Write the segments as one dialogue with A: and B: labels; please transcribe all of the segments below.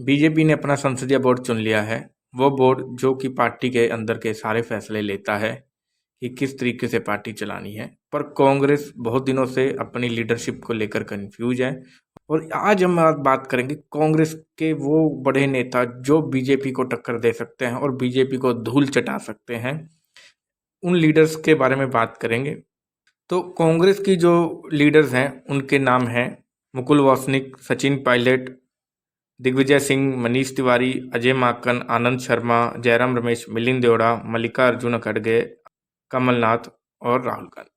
A: BJP ने अपना संसदीय बोर्ड चुन लिया है। वो बोर्ड जो कि पार्टी के अंदर के सारे फैसले लेता है कि किस तरीके से पार्टी चलानी है। पर कांग्रेस बहुत दिनों से अपनी लीडरशिप को लेकर कंफ्यूज है और आज हम बात करेंगे कांग्रेस के वो बड़े नेता जो बीजेपी को टक्कर दे सकते हैं और बीजेपी को धूल चटा सकते हैं। उन लीडर्स के बारे में बात करेंगे। तो कांग्रेस की जो लीडर्स हैं उनके नाम हैं मुकुल वासनिक, सचिन पायलट, दिग्विजय सिंह, मनीष तिवारी, अजय माकन, आनंद शर्मा, जयराम रमेश, मिलिंद देवड़ा, मल्लिकार्जुन खड़गे, कमलनाथ और राहुल गांधी।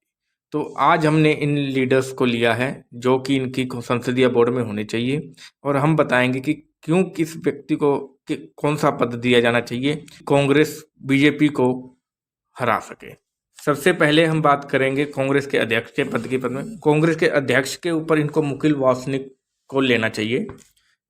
A: तो आज हमने इन लीडर्स को लिया है जो कि इनकी संसदीय बोर्ड में होने चाहिए और हम बताएंगे कि क्यों किस व्यक्ति को कौन सा पद दिया जाना चाहिए कांग्रेस बीजेपी को हरा सके। सबसे पहले हम बात करेंगे कांग्रेस के अध्यक्ष के पद की। पद में कांग्रेस के अध्यक्ष के ऊपर इनको मुकुल वासनिक को लेना चाहिए।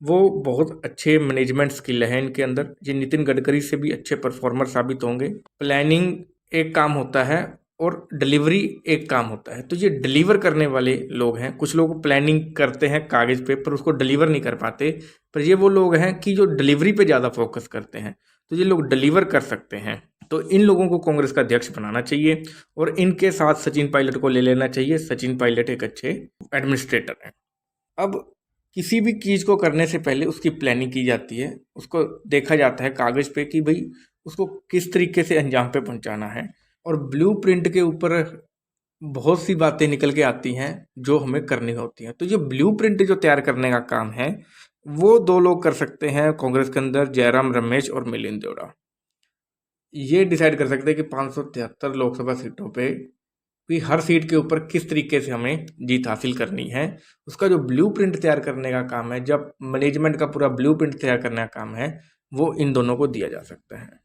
A: वो बहुत अच्छे मैनेजमेंट स्किल है इनके अंदर। ये नितिन गडकरी से भी अच्छे परफॉर्मर साबित होंगे। प्लानिंग एक काम होता है और डिलीवरी एक काम होता है, तो ये डिलीवर करने वाले लोग हैं। कुछ लोग प्लानिंग करते हैं कागज पे पर उसको डिलीवर नहीं कर पाते, पर ये वो लोग हैं कि जो डिलीवरी पे ज़्यादा फोकस करते हैं, तो ये लोग डिलीवर कर सकते हैं। तो इन लोगों को कांग्रेस का अध्यक्ष बनाना चाहिए और इनके साथ सचिन पायलट को ले लेना चाहिए। सचिन पायलट एक अच्छे एडमिनिस्ट्रेटर हैं। अब किसी भी चीज़ को करने से पहले उसकी प्लानिंग की जाती है, उसको देखा जाता है कागज पे कि भाई उसको किस तरीके से अंजाम पे पहुंचाना है और ब्लूप्रिंट के ऊपर बहुत सी बातें निकल के आती हैं जो हमें करनी होती हैं। तो ये ब्लूप्रिंट जो तैयार करने का काम है वो दो लोग कर सकते हैं कांग्रेस के अंदर, जयराम रमेश और मिलिंद देवड़ा। ये डिसाइड कर सकते हैं कि 573 लोकसभा सीटों पे कि हर सीट के ऊपर किस तरीके से हमें जीत हासिल करनी है। उसका जो ब्लूप्रिंट तैयार करने का काम है, जब मैनेजमेंट का पूरा ब्लूप्रिंट तैयार करने का काम है, वो इन दोनों को दिया जा सकता है।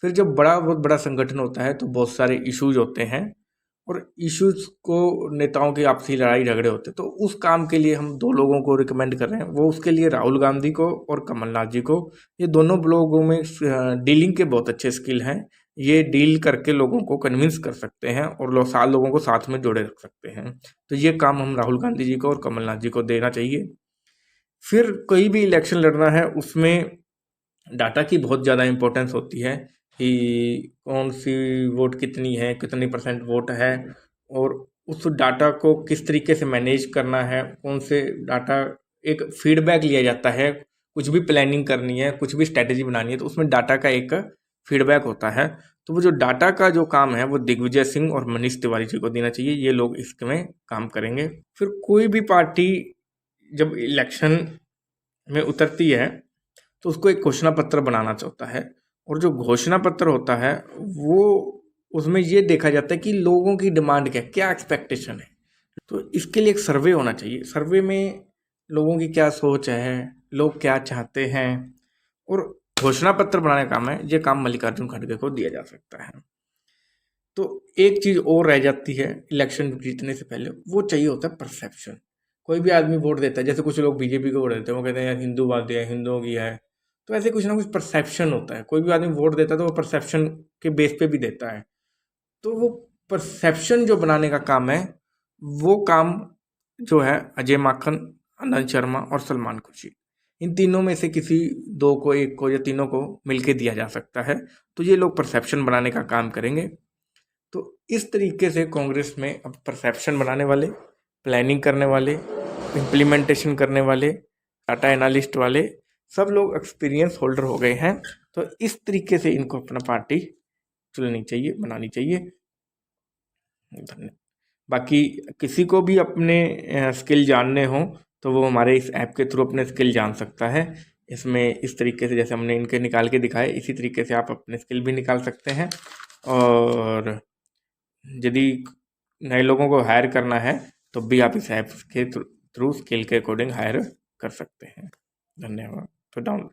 A: फिर जब बहुत बड़ा संगठन होता है तो बहुत सारे इश्यूज होते हैं और इश्यूज को नेताओं की आपसी लड़ाई झगड़े होते हैं। तो उस काम के लिए हम दो लोगों को रिकमेंड कर रहे हैं। वो उसके लिए राहुल गांधी को और कमलनाथ जी को। ये दोनों लोगों में डीलिंग के बहुत अच्छे स्किल हैं। ये डील करके लोगों को कन्विंस कर सकते हैं और लोगों को साथ में जोड़े रख सकते हैं। तो ये काम हम राहुल गांधी जी को और कमलनाथ जी को देना चाहिए। फिर कोई भी इलेक्शन लड़ना है उसमें डाटा की बहुत ज़्यादा इम्पोर्टेंस होती है कि कौन सी वोट कितनी है, कितनी परसेंट वोट है और उस डाटा को किस तरीके से मैनेज करना है। कौन से डाटा एक फीडबैक लिया जाता है। कुछ भी प्लानिंग करनी है, कुछ भी स्ट्रैटेजी बनानी है, तो उसमें डाटा का एक फीडबैक होता है। तो वो जो डाटा का जो काम है वो दिग्विजय सिंह और मनीष तिवारी जी को देना चाहिए। ये लोग इसमें काम करेंगे। फिर कोई भी पार्टी जब इलेक्शन में उतरती है तो उसको एक घोषणा पत्र बनाना चाहता है और जो घोषणा पत्र होता है वो उसमें ये देखा जाता है कि लोगों की डिमांड क्या एक्सपेक्टेशन है। तो इसके लिए एक सर्वे होना चाहिए। सर्वे में लोगों की क्या सोच है, लोग क्या चाहते हैं और घोषणा पत्र बनाने का काम है। ये काम मल्लिकार्जुन खड़गे को दिया जा सकता है। तो एक चीज़ और रह जाती है इलेक्शन जीतने से पहले, वो चाहिए होता है परसेप्शन। कोई भी आदमी वोट देता है, जैसे कुछ लोग बीजेपी को वोट देते हैं, वो कहते हैं यार हिंदूवाद है, हिंदुओं की है। तो ऐसे कुछ ना कुछ परसेप्शन होता है। कोई भी आदमी वोट देता है तो वो परसेप्शन के बेस पे भी देता है। तो वो परसेप्शन जो बनाने का काम है वो काम जो है अजय माकन, आनंद शर्मा और सलमान खुर्शीद, इन तीनों में से किसी दो को, एक को या तीनों को मिलके दिया जा सकता है। तो ये लोग परसेप्शन बनाने का काम करेंगे। तो इस तरीके से कांग्रेस में अब परसेप्शन बनाने वाले, प्लानिंग करने वाले, इम्प्लीमेंटेशन करने वाले, डाटा एनालिस्ट वाले सब लोग एक्सपीरियंस होल्डर हो गए हैं। तो इस तरीके से इनको अपना पार्टी चुननी चाहिए, बनानी चाहिए। धन्यवाद। बाकी किसी को भी अपने स्किल जानने हो तो वो हमारे इस ऐप के थ्रू अपने स्किल जान सकता है। इसमें इस तरीके से जैसे हमने इनके निकाल के दिखाए, इसी तरीके से आप अपने स्किल भी निकाल सकते हैं। और यदि नए लोगों को हायर करना है तो भी आप इस ऐप के थ्रू स्किल के अकॉर्डिंग हायर कर सकते हैं। धन्यवाद। तो डाउनलोड